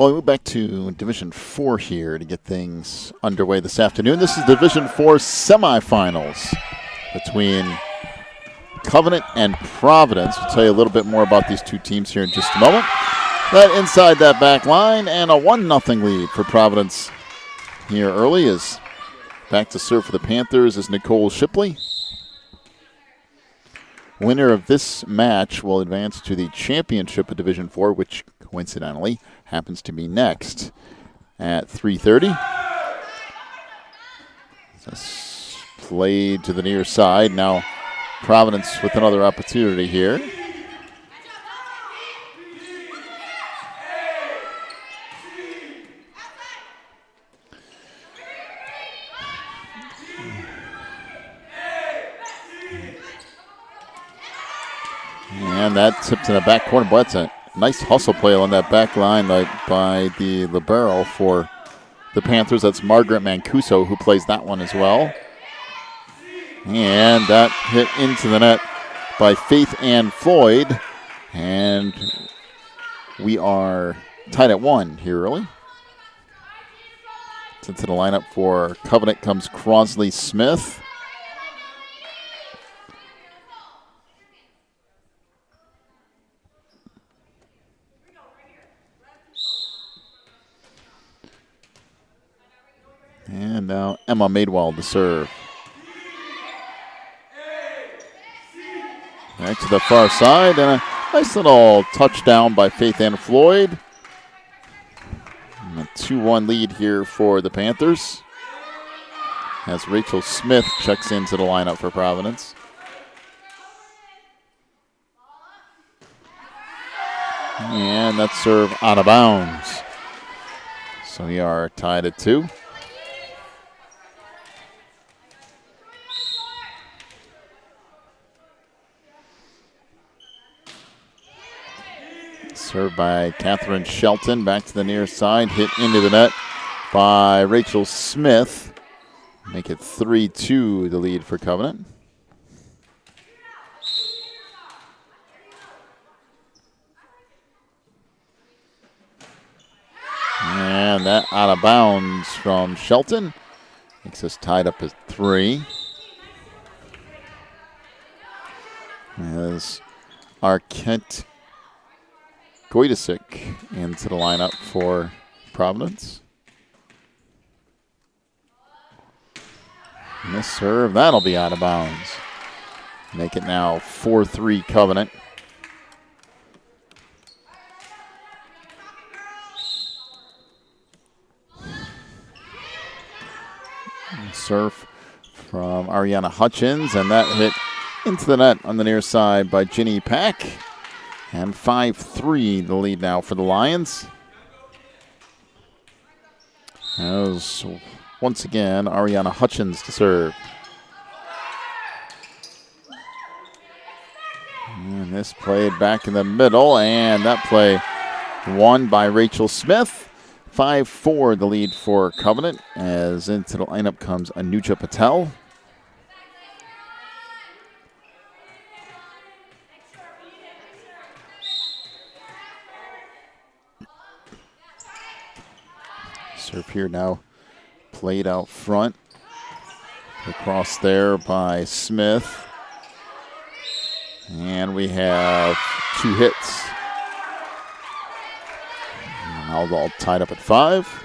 Well, we move back to Division 4 here to get things underway this afternoon. This is Division 4 semifinals between Covenant and Providence. We'll tell you a little bit more about these two teams here in just a moment. That inside that back line, and a 1-0 lead for Providence here early. Is back to serve for the Panthers is Nicole Shipley. Winner of this match will advance to the championship of Division 4, which coincidentally happens to be next at 3:30. This played to the near side. Now Providence with another opportunity here. And that tipped in the back corner. Boy, that's a nice hustle play on that back line by the libero for the Panthers. That's Margaret Mancuso who plays that one as well. And that hit into the net by Faith Ann Floyd. And we are tied at 1 here early. Into the lineup for Covenant comes Crosley Smith. And now Emma Madewell to serve. Back to the far side, and a nice little touchdown by Faith Ann Floyd. And a 2-1 lead here for the Panthers as Rachel Smith checks into the lineup for Providence. And that serve out of bounds. So we are tied at 2. Served by Catherine Shelton. Back to the near side. Hit into the net by Rachel Smith. Make it 3-2 the lead for Covenant. And that out of bounds from Shelton. Makes us tied up at 3. As Arquette Goidesic into the lineup for Providence. And this serve, that'll be out of bounds. Make it now 4-3 Covenant. Serve from Ariana Hutchins, and that hit into the net on the near side by Ginny Pack. And 5-3 the lead now for the Lions. As once again, Ariana Hutchins to serve. And this played back in the middle, and that play won by Rachel Smith. 5-4 the lead for Covenant, as into the lineup comes Anuja Patel. Serve here now, played out front. Across there by Smith. And we have 2 hits. Now all tied up at 5.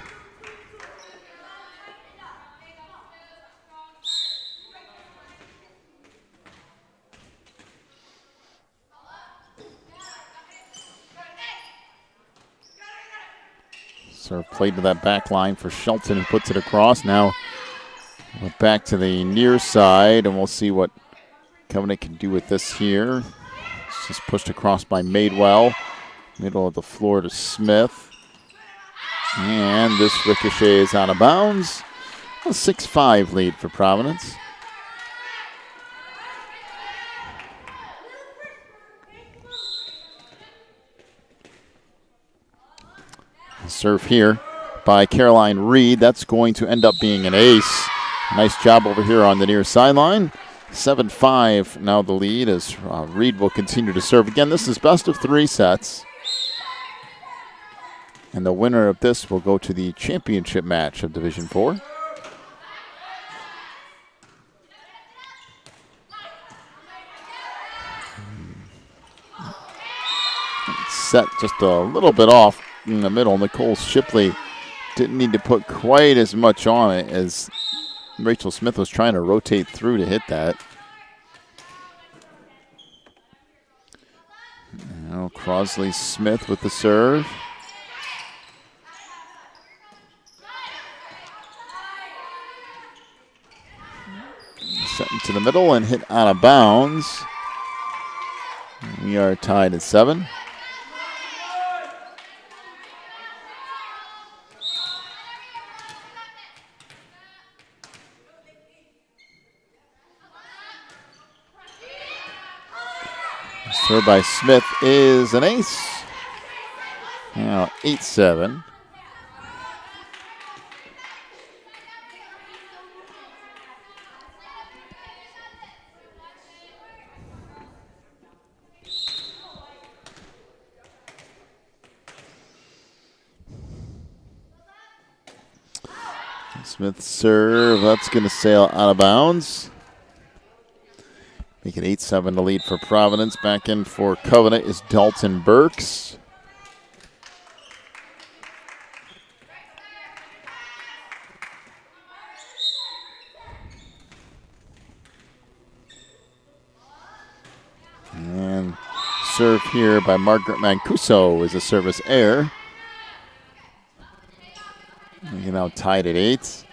Serve played to that back line for Shelton, who puts it across. Now we're back to the near side, and we'll see what Covenant can do with this here. It's just pushed across by Madewell. Middle of the floor to Smith. And this ricochet is out of bounds. A 6-5 lead for Providence. Serve here by Caroline Reed. That's going to end up being an ace. Nice job over here on the near sideline. 7-5 now the lead as Reed will continue to serve. Again, this is best of 3 sets. And the winner of this will go to the championship match of Division 4. Set just a little bit off in the middle. Nicole Shipley didn't need to put quite as much on it as Rachel Smith was trying to rotate through to hit that. Now Crosley Smith with the serve. Set into the middle and hit out of bounds. We are tied at 7. Serve by Smith is an ace. Now 8-7. Smith serve, that's going to sail out of bounds. Make it 8-7 to lead for Providence. Back in for Covenant is Dalton Burks. And serve here by Margaret Mancuso is a service error. You're now tied at 8.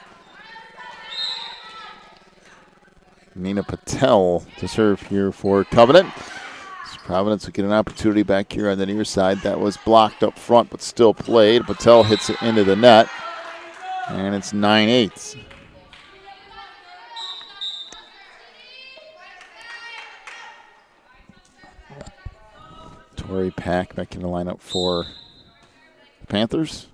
Nina Patel to serve here for Covenant. So Providence will get an opportunity back here on the near side. That was blocked up front, but still played. Patel hits it into the net, and it's 9-8. Tori Pack back in the lineup for the Panthers.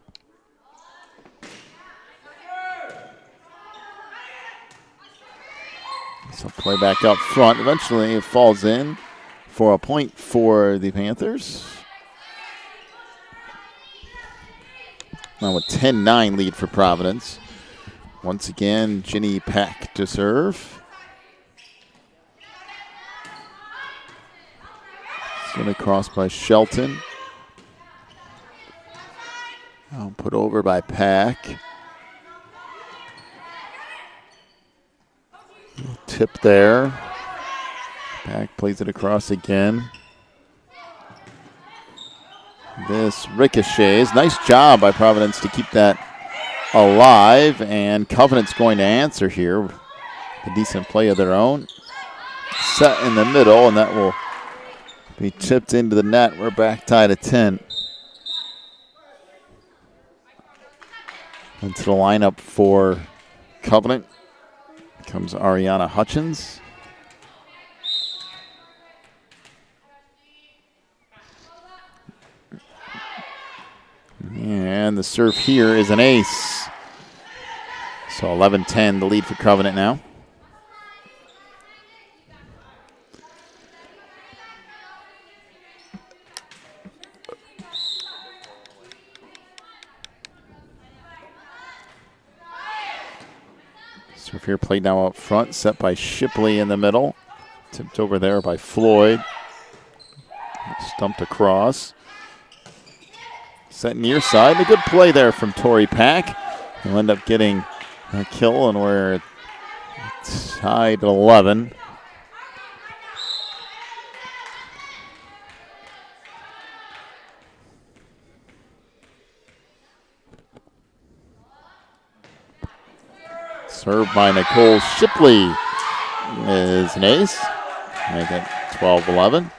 So play back up front. Eventually it falls in for a point for the Panthers. Now a 10-9 lead for Providence. Once again, Ginny Pack to serve. It's going to cross by Shelton. Now put over by Pack. Tip there. Pack plays it across again. This ricochets. Nice job by Providence to keep that alive. And Covenant's going to answer here with a decent play of their own. Set in the middle, and that will be tipped into the net. We're back tied at 10. Into the lineup for Covenant comes Ariana Hutchins. And the serve here is an ace. So 11-10, the lead for Covenant now. Serve here played now up front, set by Shipley in the middle. Tipped over there by Floyd. Stumped across. Set near side. A good play there from Tori Pack. He'll end up getting a kill, and we're tied at 11. Served by Nicole Shipley is an ace. Make it 12-11.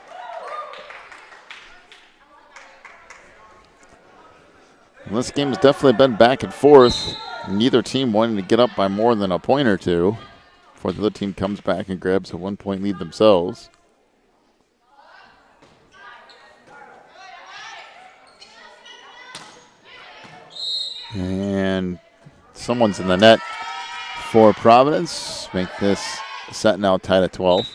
Well, this game has definitely been back and forth. Neither team wanting to get up by more than a point or two before the other team comes back and grabs a 1-point lead themselves. And someone's in the net for Providence. Make this set now tied at 12.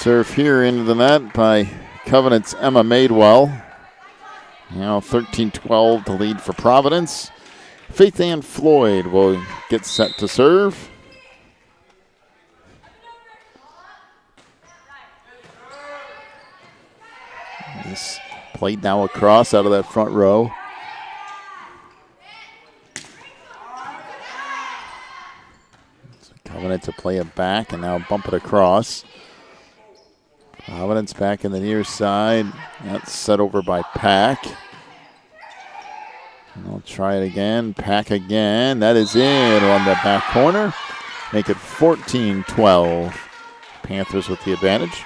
Serve here into the net by Covenant's Emma Madewell. Now 13-12 the lead for Providence. Faith Ann Floyd will get set to serve. This played now across out of that front row. So Covenant to play it back and now bump it across. Providence back in the near side. That's set over by Pack. I'll try it again. Pack again. That is in on the back corner. Make it 14-12. Panthers with the advantage.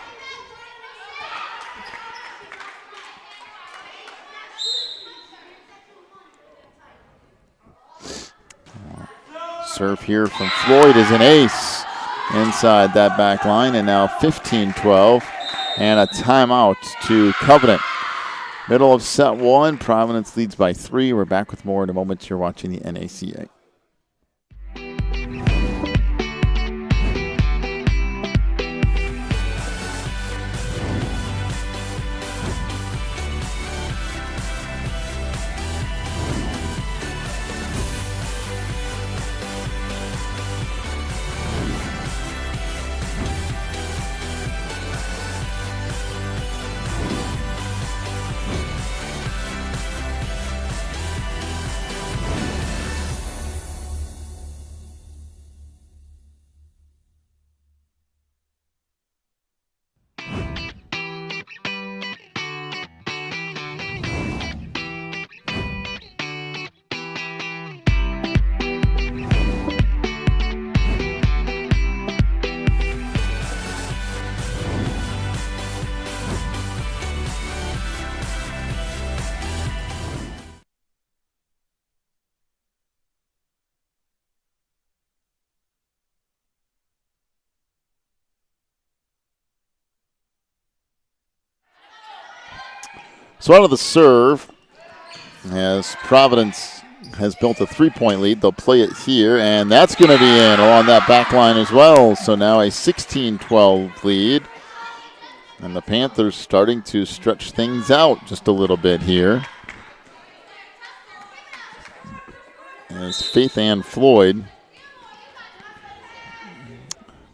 Serve here from Floyd is an ace inside that back line, and now 15-12. And a timeout to Covenant. Middle of set one, Providence leads by 3. We're back with more in a moment. You're watching the NACA. So out of the serve, as Providence has built a 3-point lead, they'll play it here, and that's going to be in along that back line as well. So now a 16-12 lead, and the Panthers starting to stretch things out just a little bit here. As Faith Ann Floyd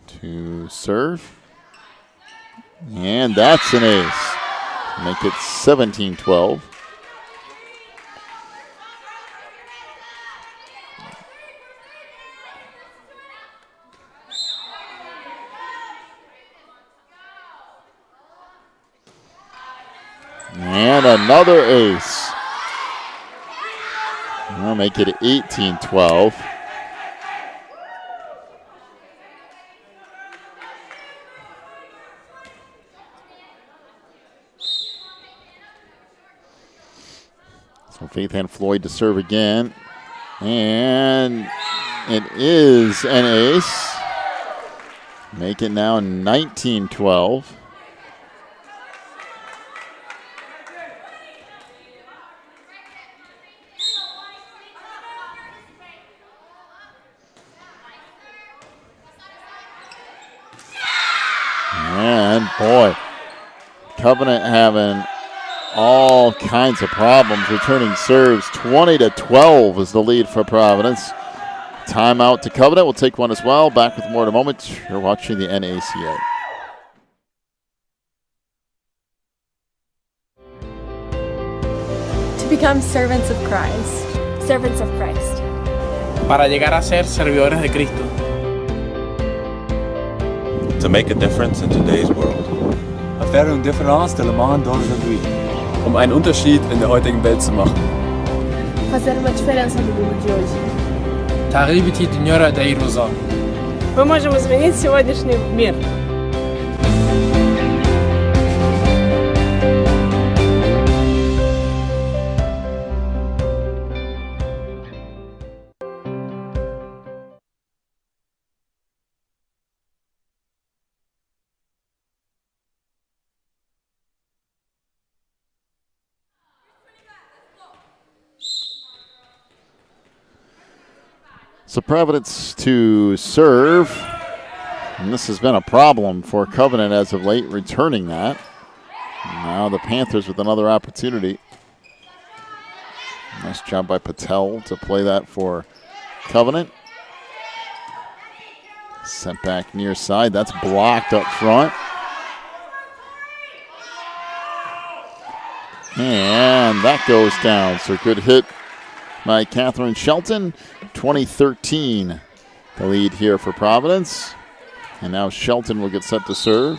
to serve, and that's an ace. Make it 17-12. And another ace. We'll make it 18-12. So Faith Ann Floyd to serve again. And it is an ace. Make it now 19-12. And boy, Covenant having all kinds of problems returning serves. 20-12 is the lead for Providence. Timeout to Covenant. We'll take one as well. Back with more in a moment. You're watching the NACA. To become servants of Christ. Servants of Christ. Para llegar a ser servidores de Cristo. To make a difference in today's world. Faire une différence dans le monde d'aujourd'hui. Einen Unterschied in der heutigen Welt zu machen. Fazer uma diferença no mundo de hoje. تغييب الدنيا داير وزار. Мы можем изменить сегодняшний мир. So Providence to serve. And this has been a problem for Covenant as of late, returning that. Now the Panthers with another opportunity. Nice job by Patel to play that for Covenant. Sent back near side. That's blocked up front. And that goes down. So good hit by Catherine Shelton. 2013, the lead here for Providence. And now Shelton will get set to serve.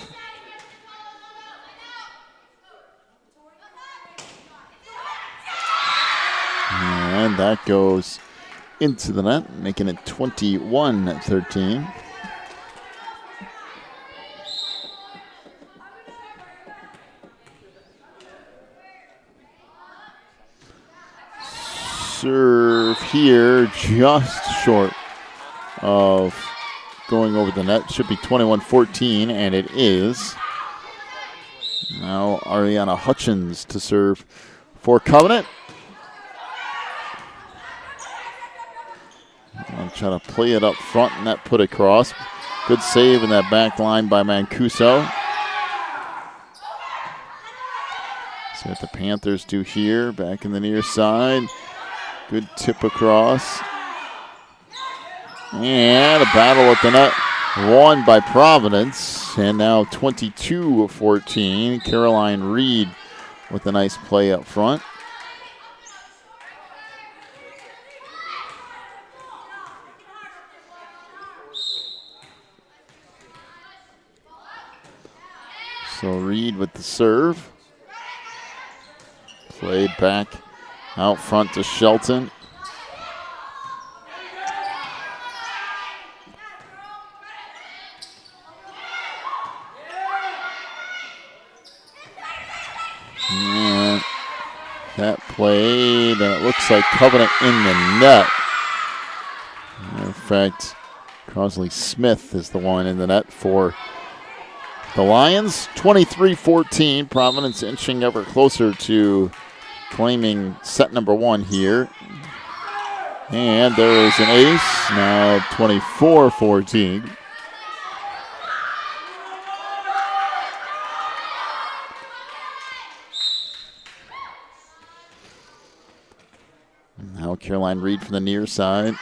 And that goes into the net, making it 21-13. Serve here just short of going over the net. Should be 21-14, and it is. Now Ariana Hutchins to serve for Covenant. I'll try to play it up front and that put across. Good save in that back line by Mancuso. See what the Panthers do here. Back in the near side. Good tip across. And a battle at the net. Won by Providence. And now 22-14. Caroline Reed with a nice play up front. So Reed with the serve. Played back out front to Shelton. And that played, and it looks like Covenant in the net. In fact, Crosley Smith is the one in the net for the Lions. 23-14. Providence inching ever closer to claiming set number one here. And there is an ace. Now 24-14. Now Caroline Reed from the near side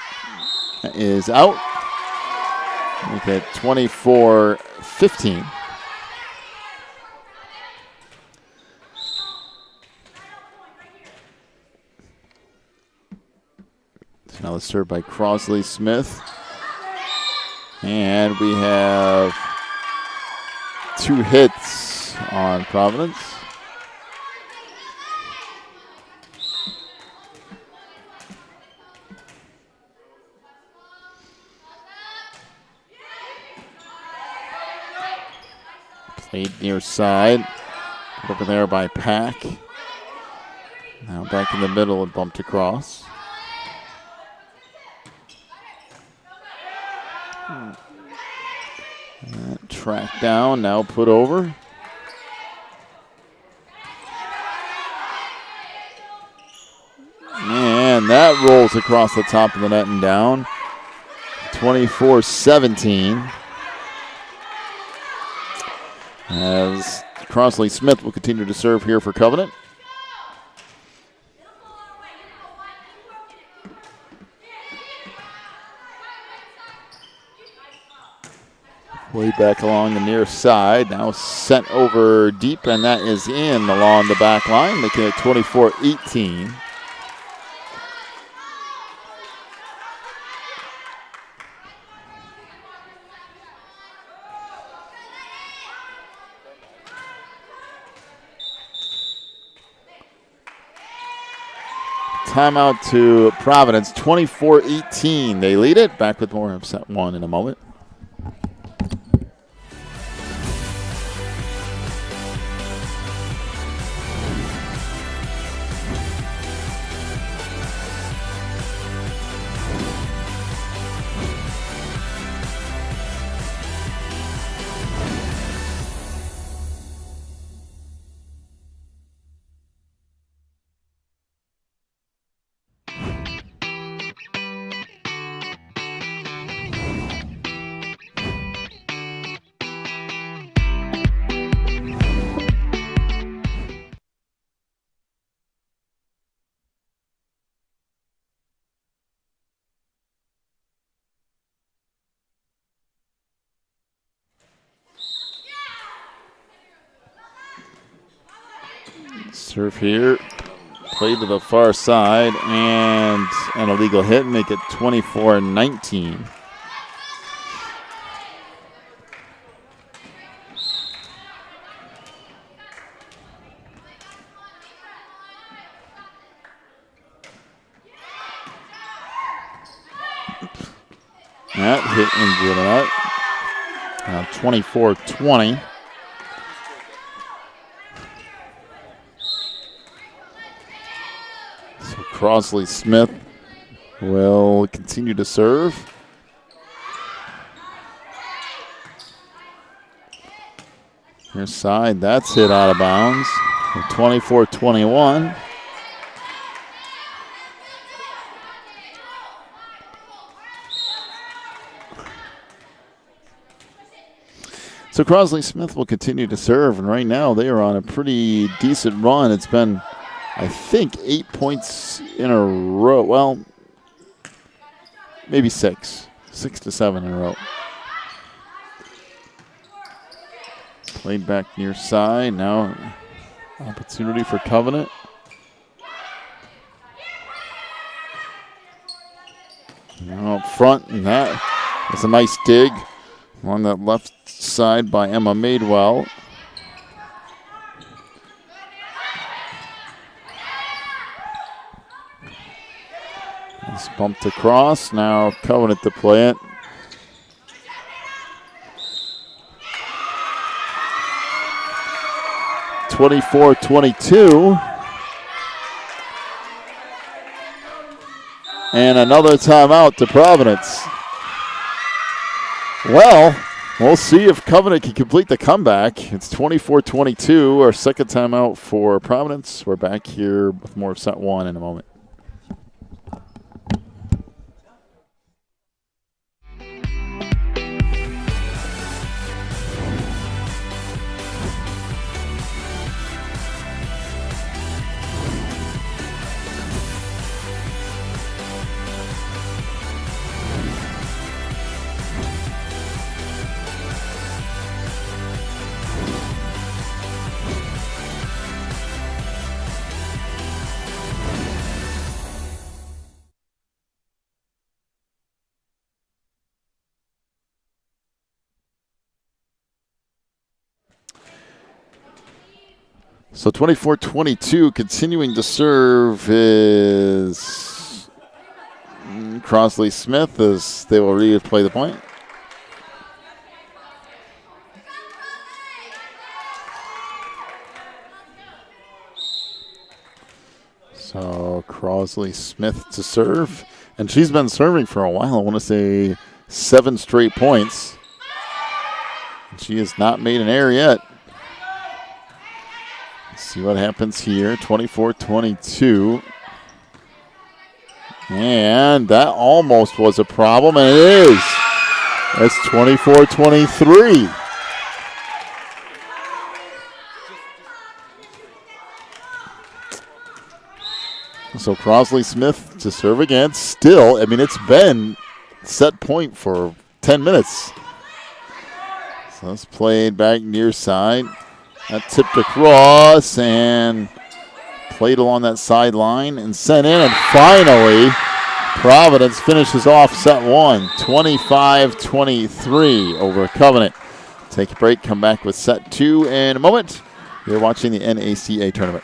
is out. Make it 24-15. Now it's served by Crosley Smith. And we have 2 hits on Providence. Played near side. Over there by Pack. Now back in the middle and bumped across. Track down, now put over. And that rolls across the top of the net and down. 24-17. As Crosley Smith will continue to serve here for Covenant. Way back along the near side. Now sent over deep, and that is in along the back line, making it 24-18. Timeout to Providence, 24-18. They lead it. Back with more of set one in a moment. Serve here. Play to the far side and an illegal hit. Make it 24-19. That hit into the net. Now 24-20. So Crosley Smith will continue to serve. Near side, that's hit out of bounds. 24-21. So Crosley Smith will continue to serve, and right now they are on a pretty decent run. It's been, I think, 8 points in a row. Well, maybe 6 to 7 in a row. Played back near side. Now opportunity for Covenant. Now up front, and that was a nice dig on that left side by Emma Madewell. It's bumped across. Now Covenant to play it. (24-22). And another timeout to Providence. Well, we'll see if Covenant can complete the comeback. It's 24-22, our second timeout for Providence. We're back here with more of set one in a moment. So 24-22, continuing to serve is Crosley Smith as they will replay the point. So Crosley Smith to serve. And she's been serving for a while. I want to say 7 straight points. And she has not made an error yet. See what happens here. 24-22. And that almost was a problem, and it is. That's 24-23. So Crosley Smith to serve again. Still, I mean, it's been set point for 10 minutes. So it's played back near side. That tipped across and played along that sideline and sent in. And finally, Providence finishes off set one, 25-23 over Covenant. Take a break, come back with set two in a moment. You're watching the NACA tournament.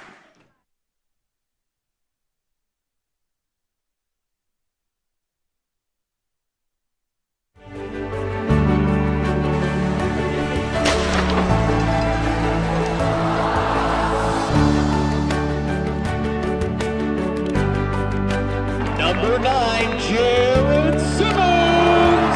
Number 9, Jared Simmons.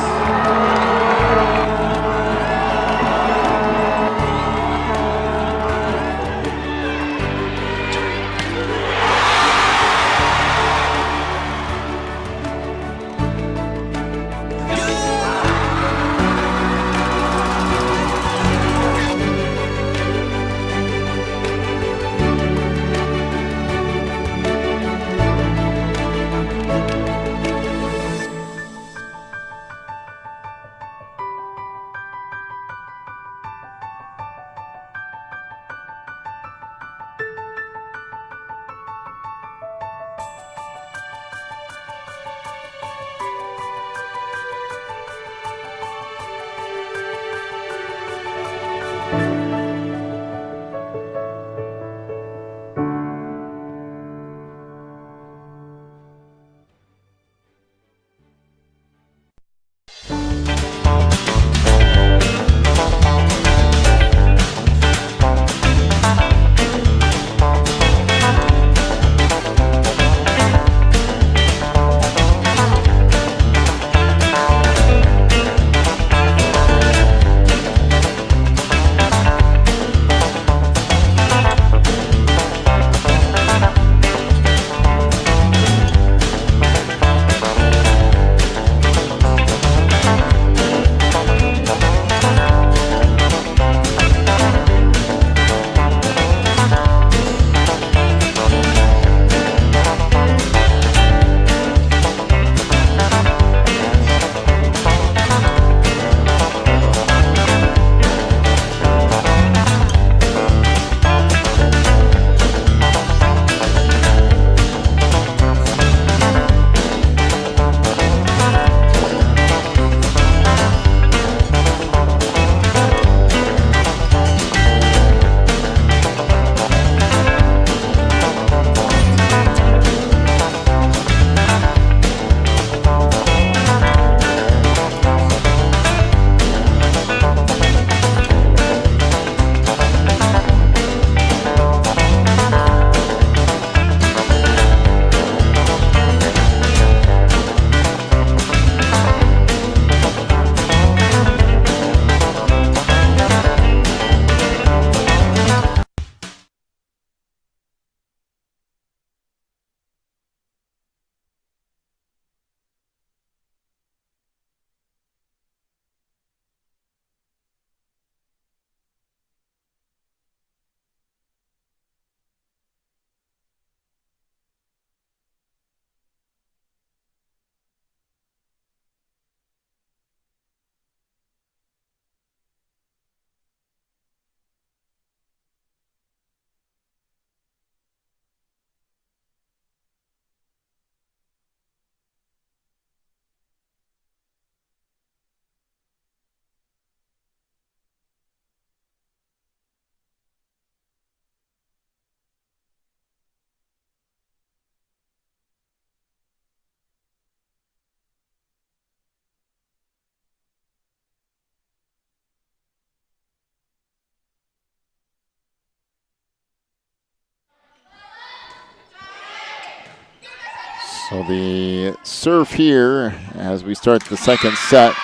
So the serve here as we start the second set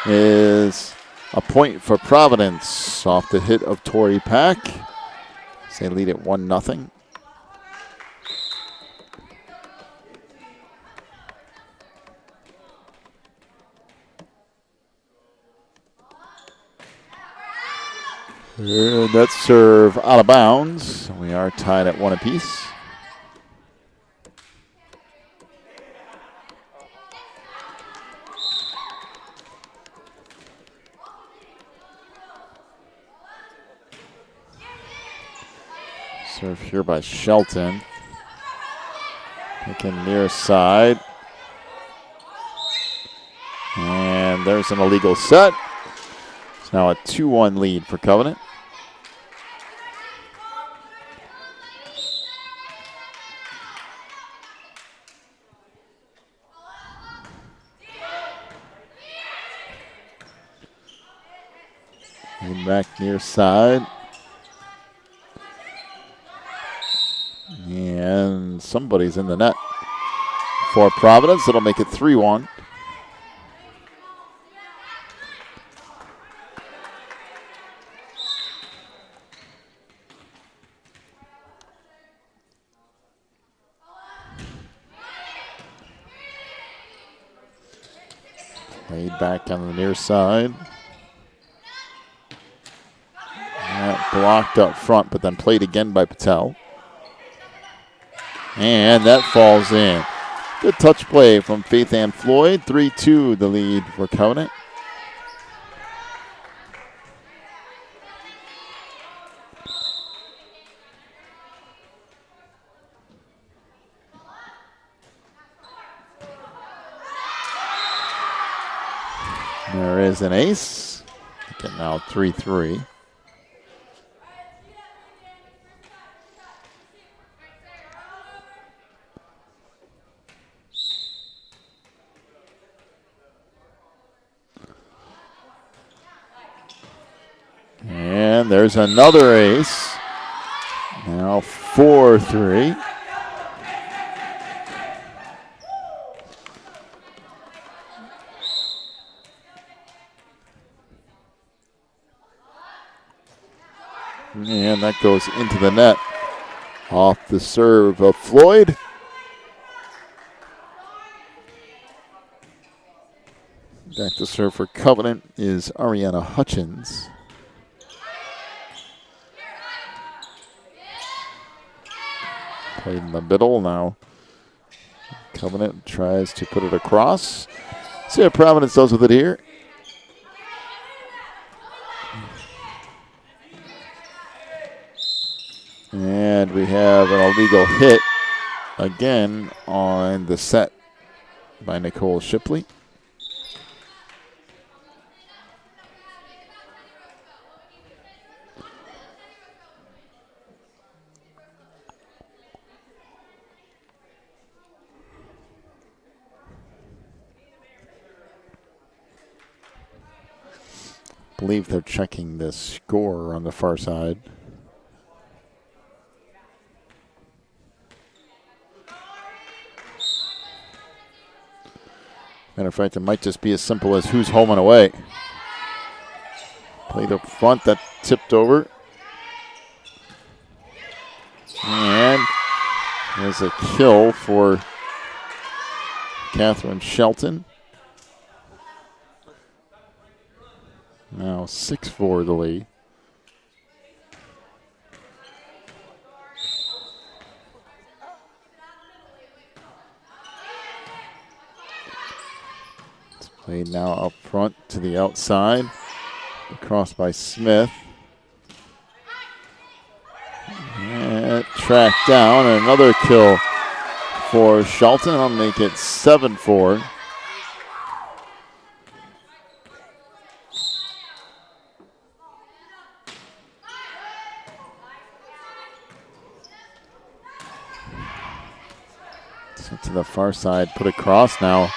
is a point for Providence off the hit of Torrey Pack. They lead at 1-0. That serve out of bounds. We are tied at 1 apiece. Serve here by Shelton. Taken near side. And there's an illegal set. It's now a 2-1 lead for Covenant. And back near side. And somebody's in the net for Providence. It'll make it 3-1. Played back on the near side. That blocked up front, but then played again by Patel. And that falls in. Good touch play from Faith Ann Floyd. 3-2 the lead for Covenant. There is an ace. Again, now 3-3. And there's another ace. Now 4-3. And that goes into the net off the serve of Floyd. Back to serve for Covenant is Ariana Hutchins. Played in the middle now. Covenant tries to put it across. See what Providence does with it here. And we have an illegal hit again on the set by Nicole Shipley. I believe they're checking the score on the far side. Matter of fact, it might just be as simple as who's home and away. Played up front, that tipped over. And there's a kill for Catherine Shelton. Now 6-4 the lead. It's played now up front to the outside. Across by Smith. And tracked down. And another kill for Shelton. I'll make it 7-4. To the far side, put across now.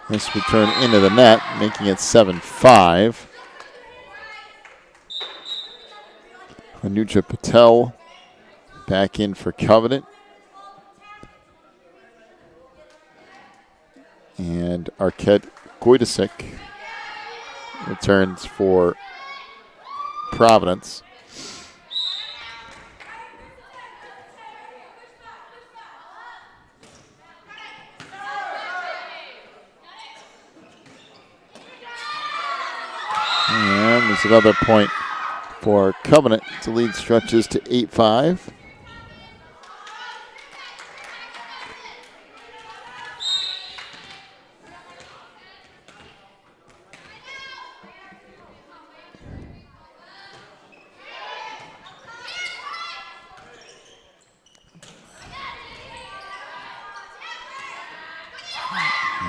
This return into the net, making it 7-5. Anuja Patel back in for Covenant. And Arket Goidasik returns for Providence. And there's another point for Covenant. The lead stretches to 8-5.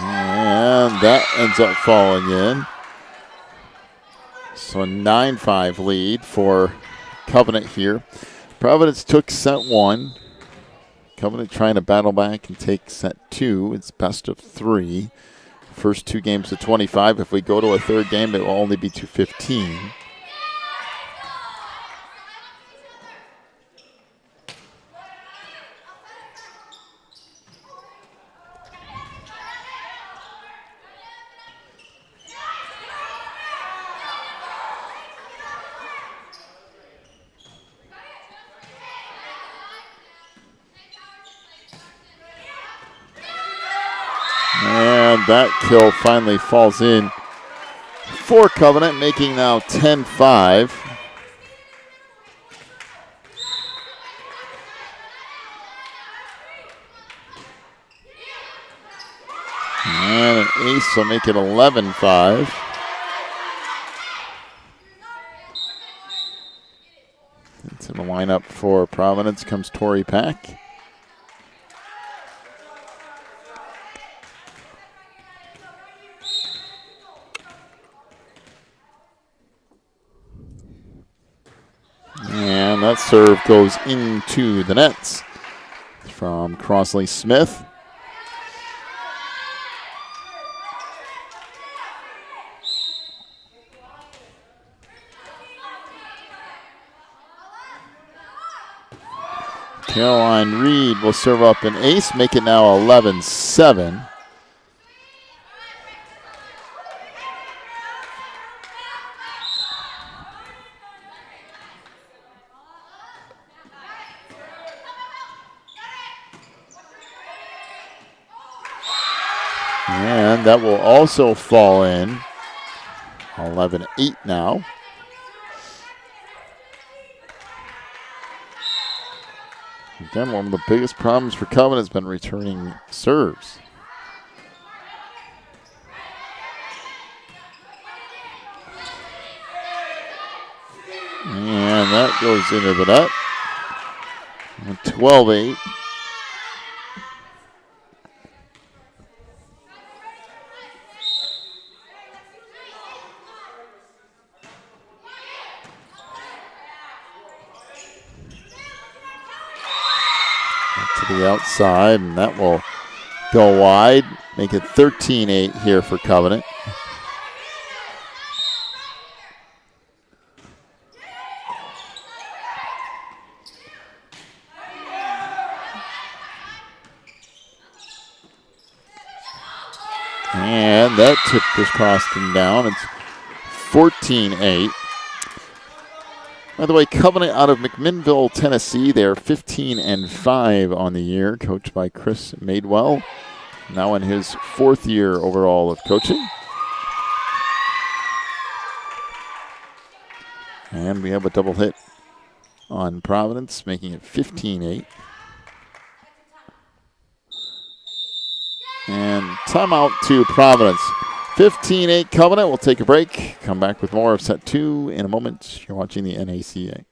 And that ends up falling in. So a 9-5 lead for Covenant here. Providence took set 1. Covenant trying to battle back and take set 2. It's best of 3. First 2 games to 25. If we go to a third game, it will only be to 15. And that kill finally falls in for Covenant, making now 10-5. And an ace will make it 11-5. Into the lineup for Providence comes Torrey Pack. And that serve goes into the nets from Crossley Smith. Caroline Reed will serve up an ace, make it now 11-7. And that will also fall in. 11-8 now. Again, one of the biggest problems for Covenant has been returning serves. And that goes into the net. 12-8. To the outside, and that will go wide, make it 13-8 here for Covenant. And that tip was crossing down. It's 14-8. By the way, Covenant out of McMinnville, Tennessee. They're 15-5 on the year, coached by Chris Madewell, now in his 4th year overall of coaching. And we have a double hit on Providence, making it 15-8. And timeout to Providence. 15-8 Covenant. We'll take a break. Come back with more of set 2 in a moment. You're watching the NACA.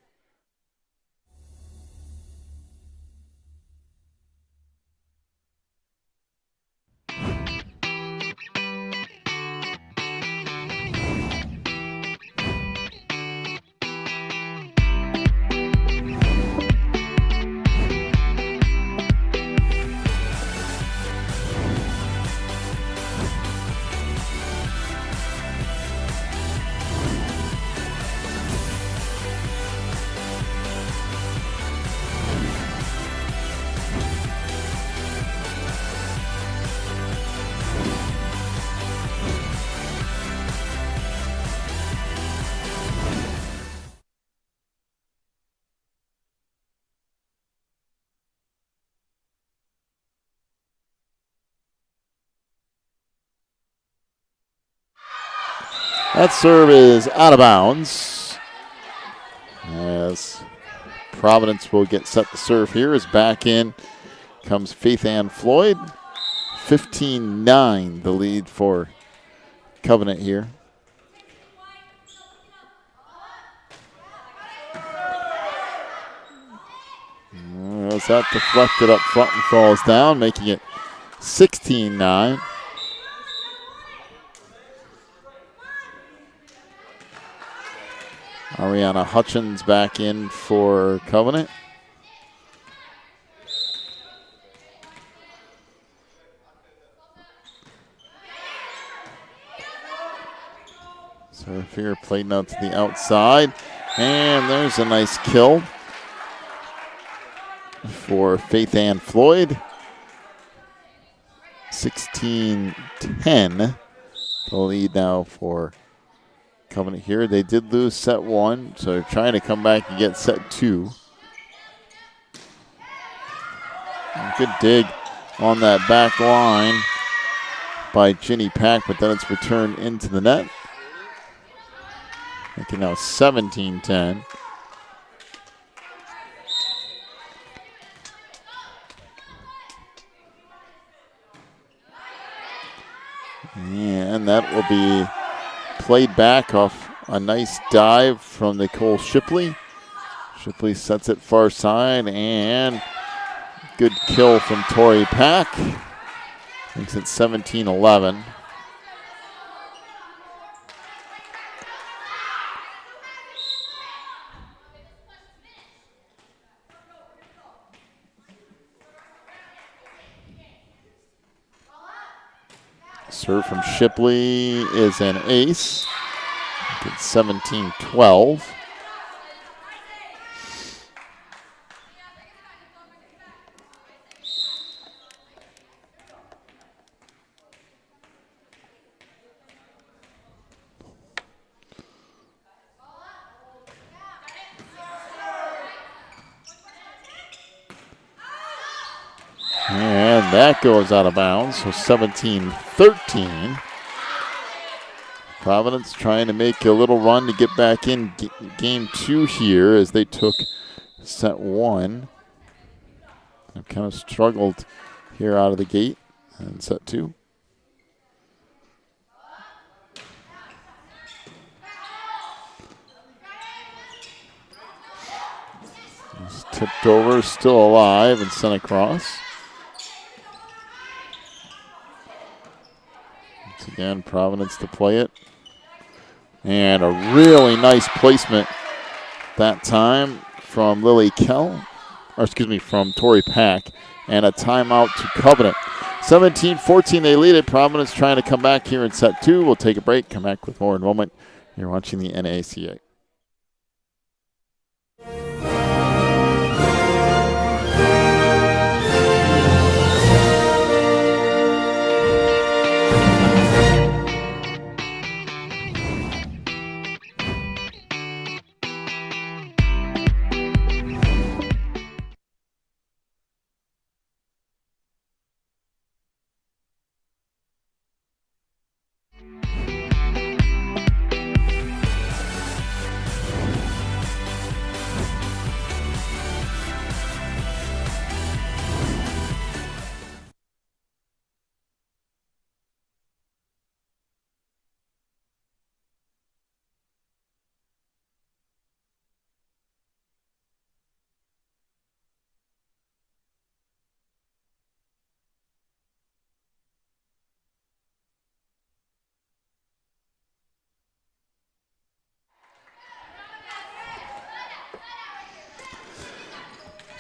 That serve is out of bounds. As Providence will get set to serve here. As back in comes Faith Ann Floyd. 15-9 the lead for Covenant here. As that deflected up front and falls down, making it 16-9. Ariana Hutchins back in for Covenant. Serve here played out to the outside. And there's a nice kill for Faith Ann Floyd. 16-10. The lead now for Covenant here. They did lose set 1, so they're trying to come back and get set 2. Good dig on that back line by Ginny Pack, but then it's returned into the net. Making now 17-10. And that will be played back off a nice dive from Nicole Shipley. Shipley sets it far side, and good kill from Tori Pack. Makes it 17-11. Serve from Shipley is an ace. It's 17-12. And that goes out of bounds, so 17-13. Providence trying to make a little run to get back in game 2 here as they took set 1. They've kind of struggled here out of the gate in set 2. It's tipped over, still alive and sent across. Once again, Providence to play it. And a really nice placement that time from Lily Kell, or excuse me, from Tori Pack, and a timeout to Covenant. 17-14, they lead it. Providence trying to come back here in set 2. We'll take a break, come back with more in a moment. You're watching the NACA.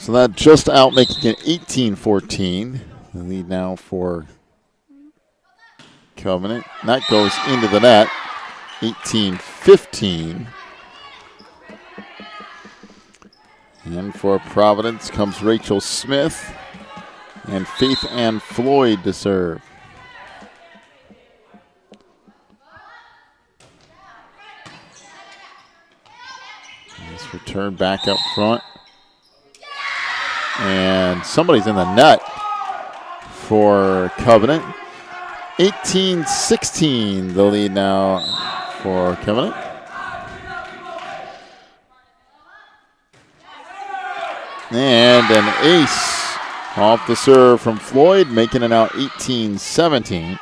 So that just out, making it 18-14. The lead now for Covenant. And that goes into the net, 18-15. And for Providence comes Rachel Smith and Faith Ann Floyd to serve. This return back up front. And somebody's in the net for Covenant. 18-16, the lead now for Covenant. And an ace off the serve from Floyd, making it now 18-17.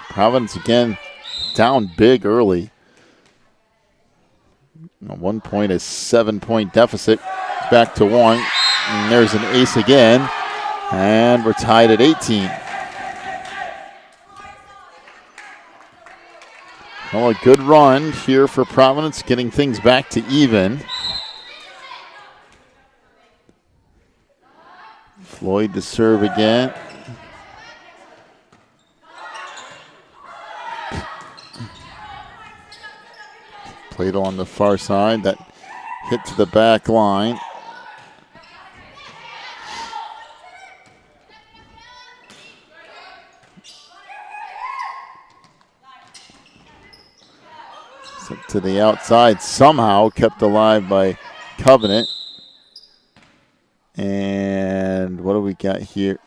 Providence again down big early. At 1 point, a 7-point deficit, back to 1. And there's an ace again. And we're tied at 18. Well, a good run here for Providence, getting things back to even. Floyd to serve again. Played on the far side. That hit to the back line. Sent to the outside, somehow kept alive by Covenant. And what do we got here?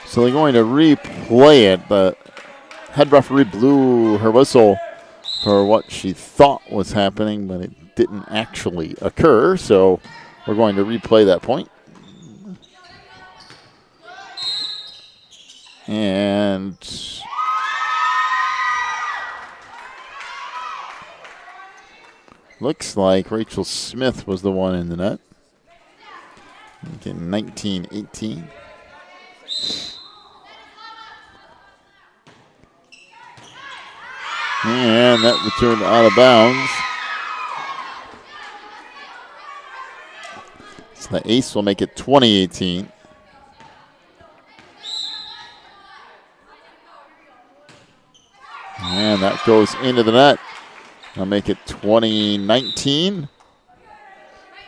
So they're going to replay it, but head referee blew her whistle for what she thought was happening, but it didn't actually occur. So we're going to replay that point. And looks like Rachel Smith was the one in the net. Again, 19-18. And that returned out of bounds. So the ace will make it 20-18. And that goes into the net. That'll make it 20-19.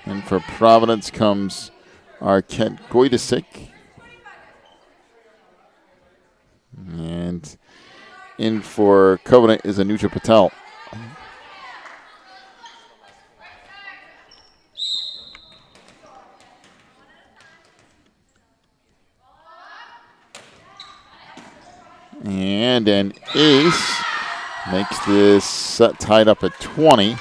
And for Providence comes Arquette Goidesic. And in for Covenant is Anuja Patel. And an ace makes this set tied up at 20.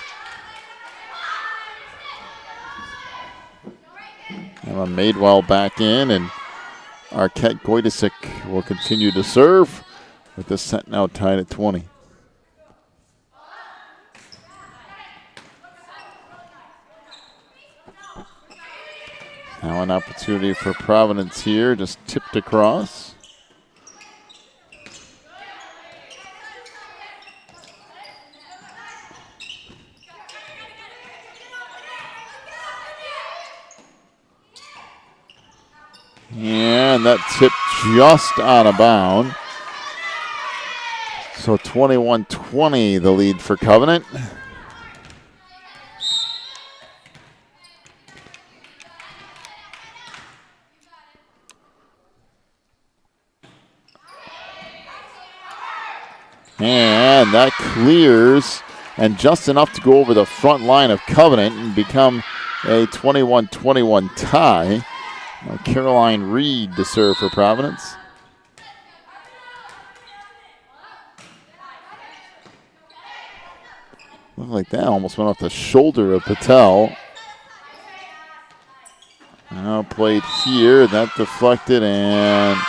Emma Madewell back in, and Arquette Goidesic will continue to serve, with this set now tied at 20. Now an opportunity for Providence here, just tipped across. And that tip just out of bound. So 21-20 the lead for Covenant. And that clears, and just enough to go over the front line of Covenant and become a 21-21 tie. Now Caroline Reed to serve for Providence. Looked like that almost went off the shoulder of Patel. Now played here, that deflected, and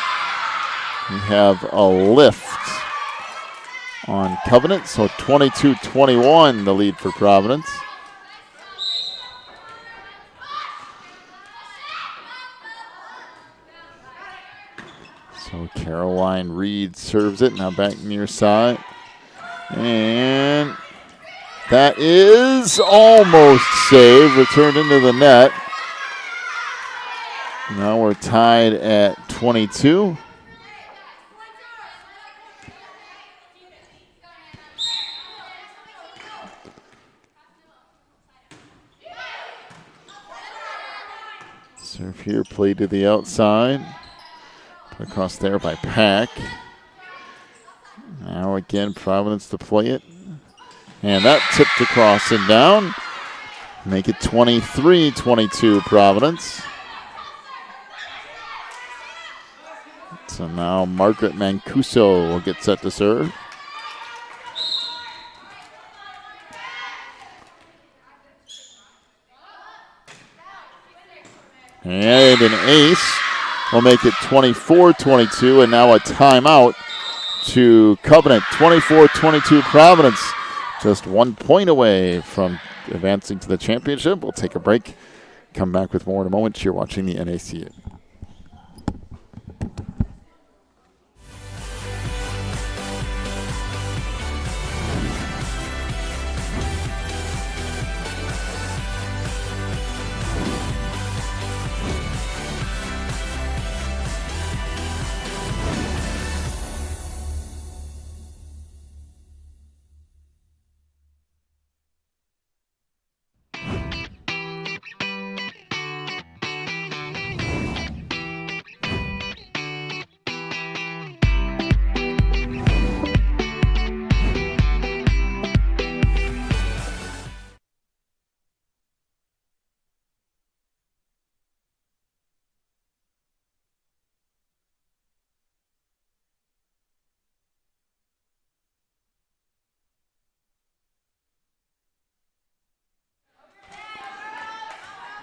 we have a lift on Covenant. So 22-21 the lead for Providence. So Caroline Reed serves it, now back near side. And that is almost saved, returned into the net. Now we're tied at 22. Serve here, play to the outside. Across there by Pack. Now again, Providence to play it. And that tipped across and down. Make it 23-22 Providence. So now Margaret Mancuso will get set to serve. And an ace will make it 24-22, and now a timeout to Covenant. 24-22 Providence, just 1 point away from advancing to the championship. We'll take a break, come back with more in a moment. You're watching the NACA.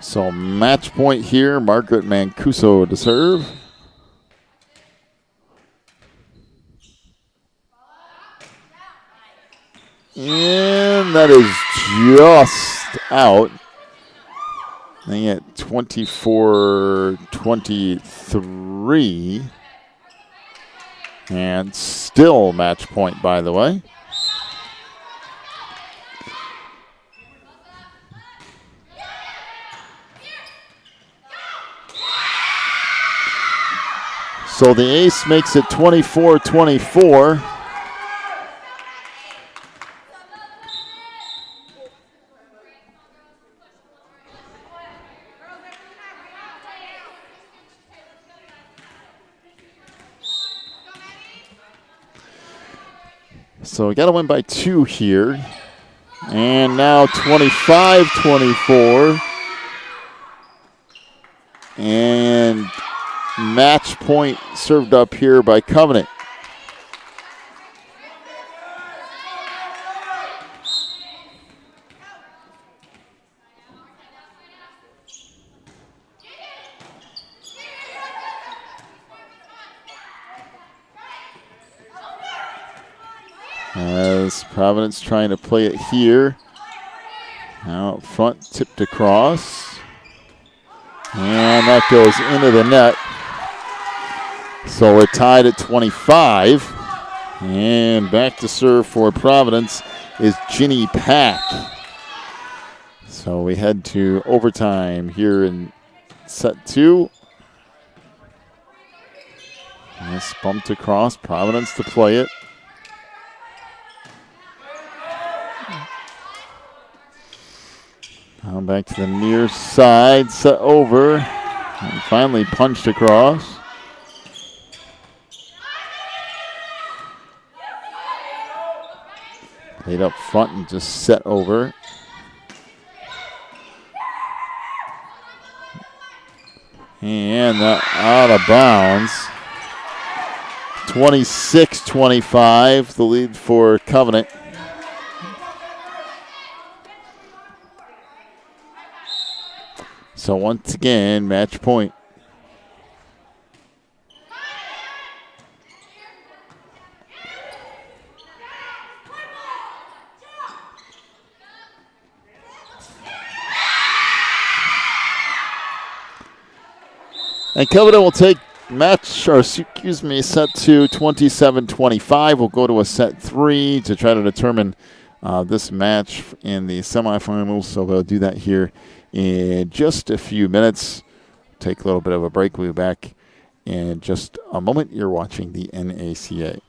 So match point here, Margaret Mancuso to serve. And that is just out. They at 24-23. And still match point, by the way. So the ace makes it 24-24. So we got to win by 2 here. And now 25-24. And match point served up here by Covenant. As Providence trying to play it here. Now up front, tipped across. And that goes into the net. So we're tied at 25. And back to serve for Providence is Ginny Pack. So we head to overtime here in set 2. This bumped across, Providence to play it. Now back to the near side, set over, and finally punched across. Played up front and just set over. And that out of bounds. 26-25, the lead for Covenant. So once again, match point. And Covenant will take set 2, 27-25. We'll go to a set 3 to try to determine this match in the semifinals. So they'll do that here in just a few minutes. Take a little bit of a break. We'll be back in just a moment. You're watching the NACA.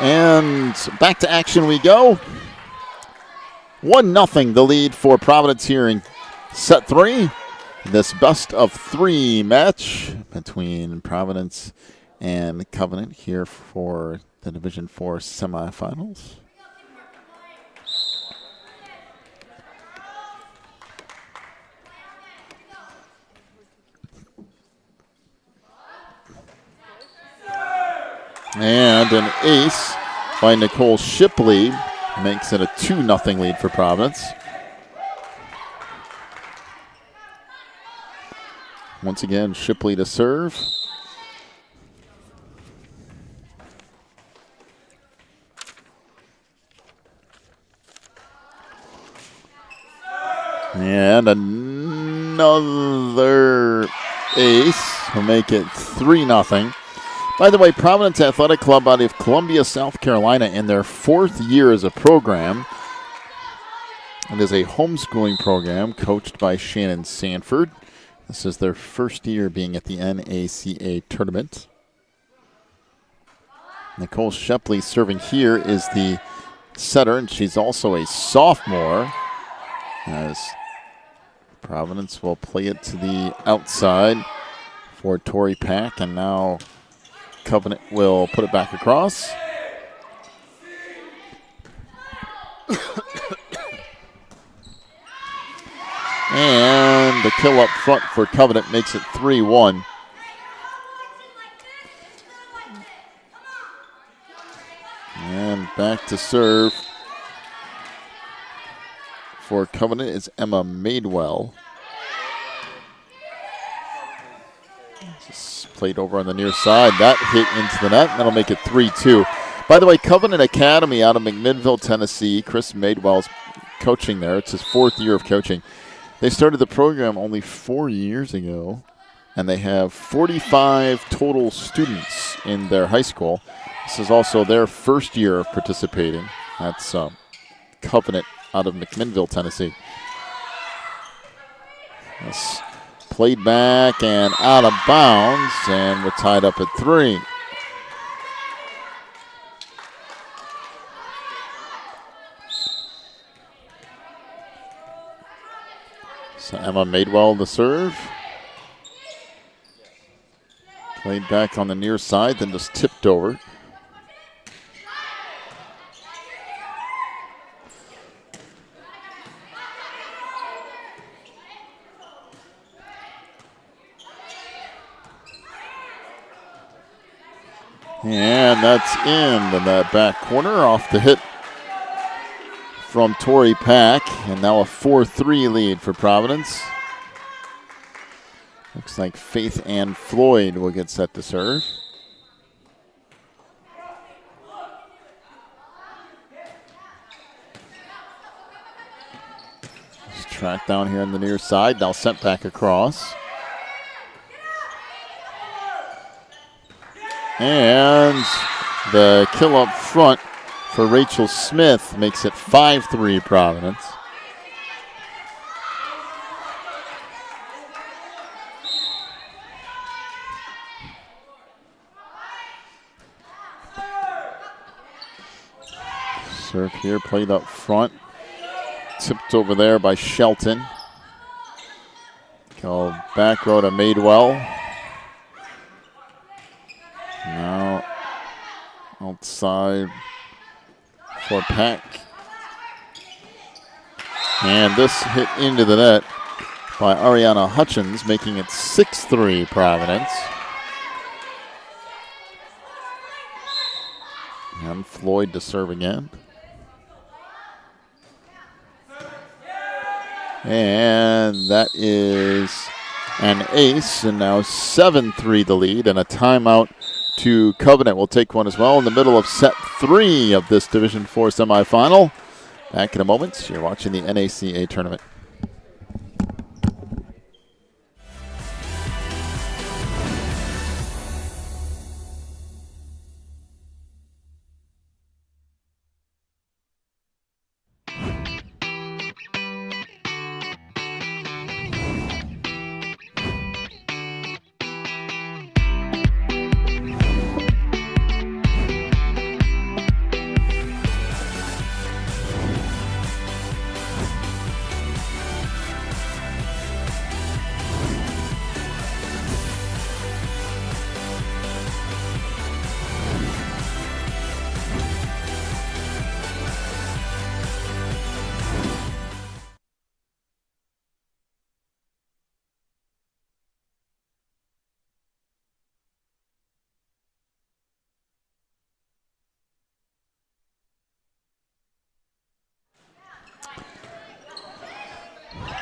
And back to action we go. 1-0 the lead for Providence here in set 3. This best of 3 match between Providence and Covenant here for the Division 4 semifinals. And an ace by Nicole Shipley makes it a 2-0 lead for Providence. Once again, Shipley to serve. And another ace will make it 3-0. By the way, Providence Athletic Club out of Columbia, South Carolina, in their 4th year as a program. It is a homeschooling program coached by Shannon Sanford. This is their 1st year being at the NACA tournament. Nicole Shepley serving here is the setter, and she's also a sophomore, as Providence will play it to the outside for Tori Pack, and now Covenant will put it back across. And the kill up front for Covenant makes it 3-1. And back to serve for Covenant is Emma Madewell. Just played over on the near side. That hit into the net. That'll make it 3-2. By the way, Covenant Academy out of McMinnville, Tennessee. Chris Madewell's coaching there. It's his 4th year of coaching. They started the program only 4 years ago, and they have 45 total students in their high school. This is also their 1st year of participating. That's Covenant out of McMinnville, Tennessee. This played back and out of bounds, and we're tied up at 3. So Emma Madewell the serve. Played back on the near side, then just tipped over. And that's in that back corner off the hit from Tori Pack, and now a 4-3 lead for Providence. Looks like Faith Ann Floyd will get set to serve. Just tracked down here on the near side, now sent back across. And the kill up front for Rachel Smith makes it 5-3 Providence. Serve here, played up front. Tipped over there by Shelton. Go back row to Madewell. Now outside for Pack. And this hit into the net by Ariana Hutchins, making it 6-3 Providence. And Floyd to serve again. And that is an ace, and now 7-3 the lead, and a timeout to Covenant. We'll take one as well in the middle of set 3 of this Division 4 semifinal. Back in a moment. You're watching the NACA tournament.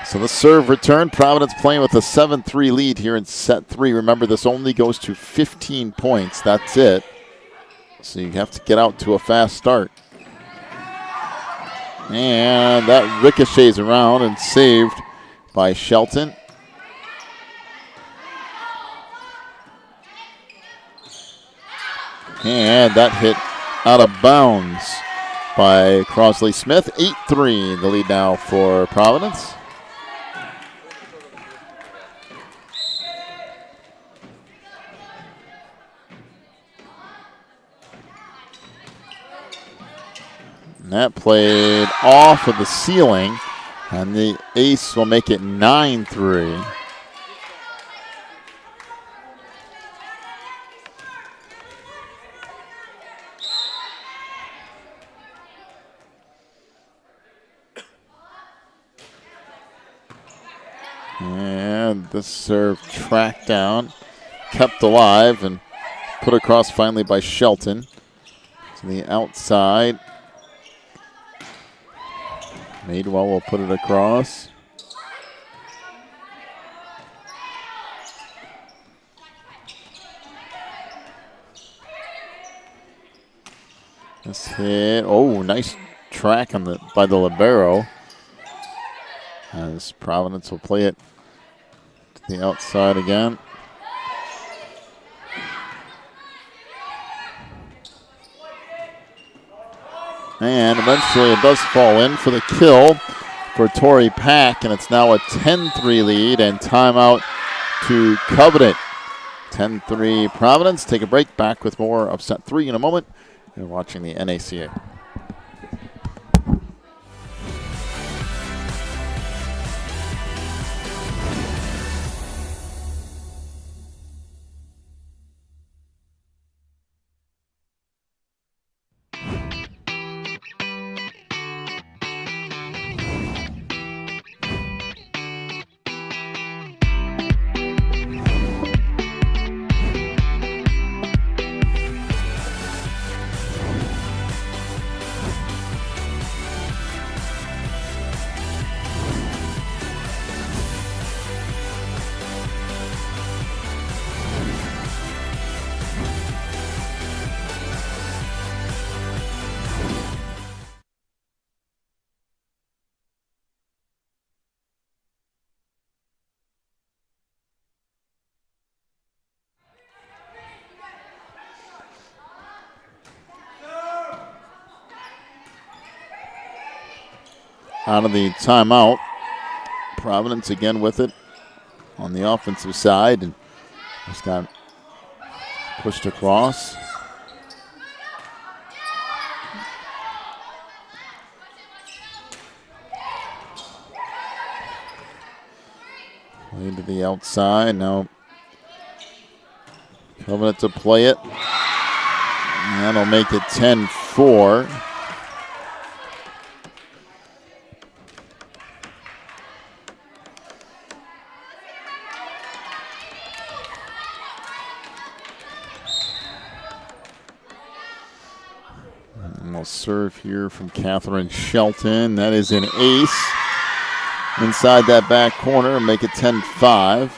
So the serve return. Providence playing with a 7-3 lead here in set 3. Remember, this only goes to 15 points. That's it. So you have to get out to a fast start. And that ricochets around and saved by Shelton. And that hit out of bounds by Crosley Smith. 8-3, the lead now for Providence. And that played off of the ceiling, and the ace will make it 9-3. And this serve tracked down, kept alive, and put across finally by Shelton to the outside. Madewell will put it across. This hit, oh, nice track on by the libero. As Providence will play it to the outside again. And eventually it does fall in for the kill for Torrey Pack, and it's now a 10-3 lead and timeout to Covenant. 10-3 Providence. Take a break. Back with more of set 3 in a moment. You're watching the NACA. Out of the timeout. Providence again with it on the offensive side, and just got pushed across. Played to the outside. Now Covenant to play it. And that'll make it 10-4. Serve here from Catherine Shelton. That is an ace inside that back corner and make it 10-5.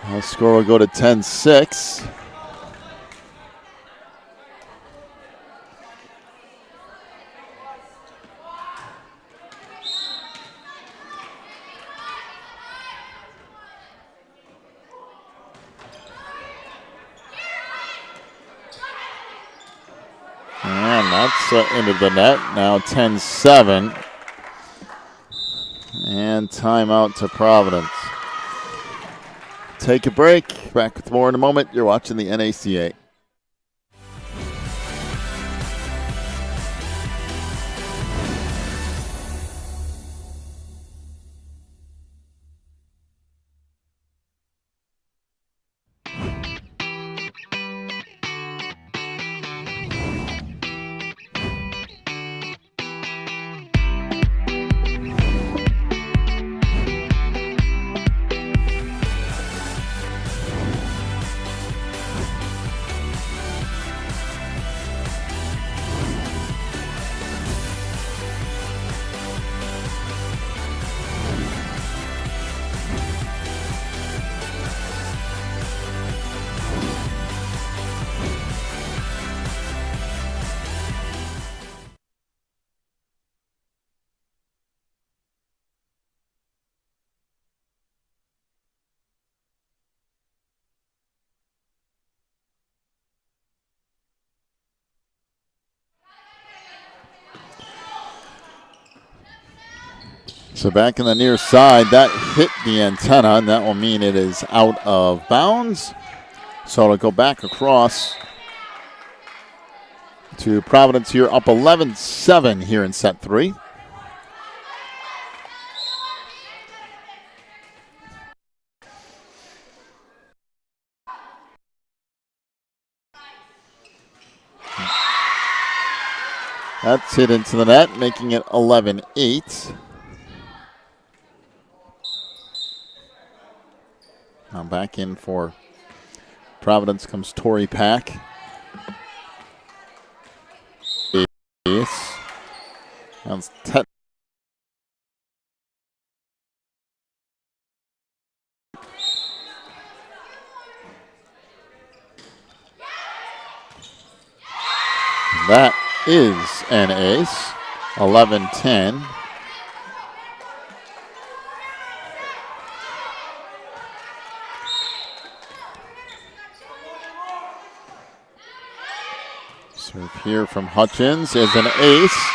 The score will go to 10-6. And that's into the net. Now 10-7. And timeout to Providence. Take a break. Back with more in a moment. You're watching the NACA. So back in the near side, that hit the antenna, and that will mean it is out of bounds. So it'll go back across to Providence here, up 11-7 here in set 3. That's hit into the net, making it 11-8. Now back in for Providence comes Torrey Pack. That's that is an ace. 11-10. Serve here from Hutchins is an ace.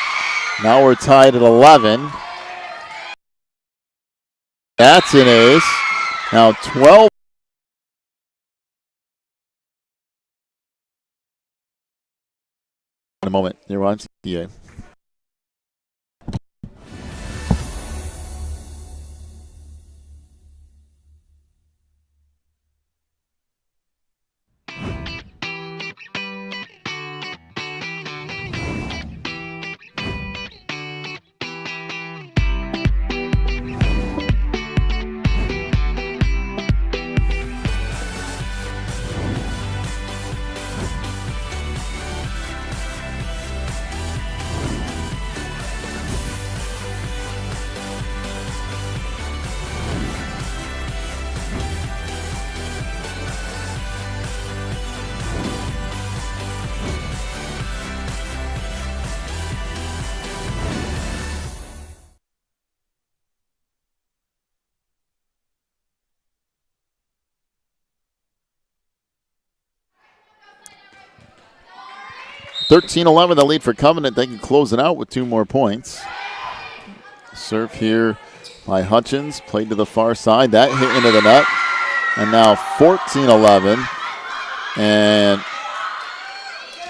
Now we're tied at 11. That's an ace. Now 12. In a moment, you're on CPA. (13-11) the lead for Covenant. They can close it out with 2 more points. Serve here by Hutchins, played to the far side. That hit into the net. And now 14-11. And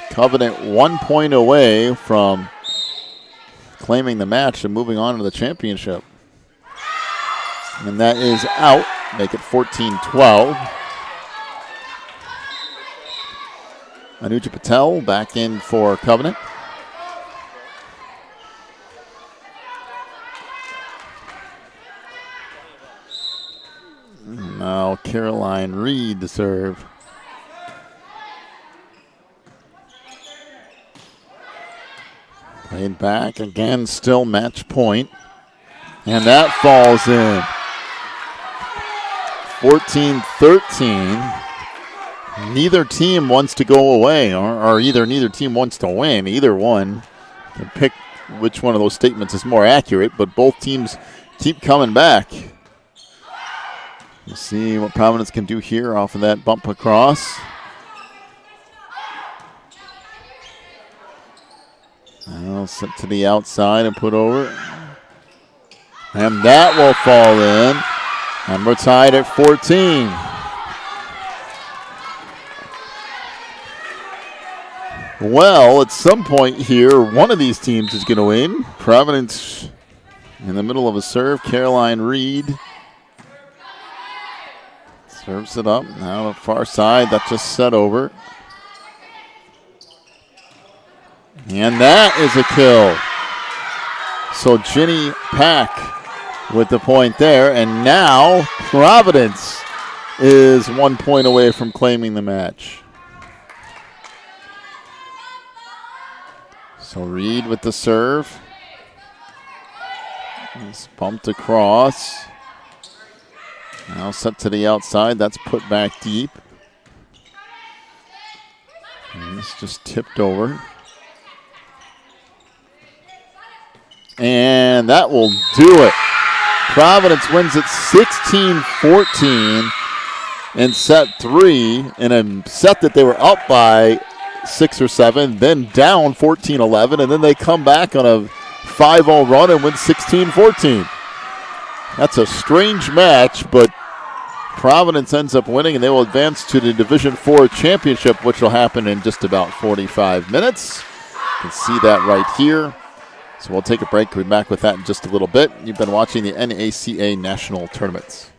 Covenant 1 point away from claiming the match and moving on to the championship. And that is out. Make it 14-12. Anuja Patel back in for Covenant. Now Caroline Reed to serve. Played back again, still match point. And that falls in. 14-13. Neither team wants to go away, or neither team wants to win. Either one can pick which one of those statements is more accurate, but both teams keep coming back. We'll see what Providence can do here off of that bump across. Now set to the outside and put over. And that will fall in. And we're tied at 14. Well, at some point here, one of these teams is going to win. Providence in the middle of a serve. Caroline Reed serves it up. Now the far side, that just set over. And that is a kill. So Ginny Pack with the point there. And now Providence is 1 point away from claiming the match. So Reed with the serve. It's bumped across. Now set to the outside. That's put back deep. And it's just tipped over. And that will do it. Providence wins it 16-14 in set 3 in a set that they were up by 6 or 7, then down 14-11, and then they come back on a 5-0 run and win 16-14. That's a strange match, but Providence ends up winning, and they will advance to the Division IV championship, which will happen in just about 45 minutes. You can see that right here. So we'll take a break. We'll be back with that in just a little bit. You've been watching the NACA National Tournaments.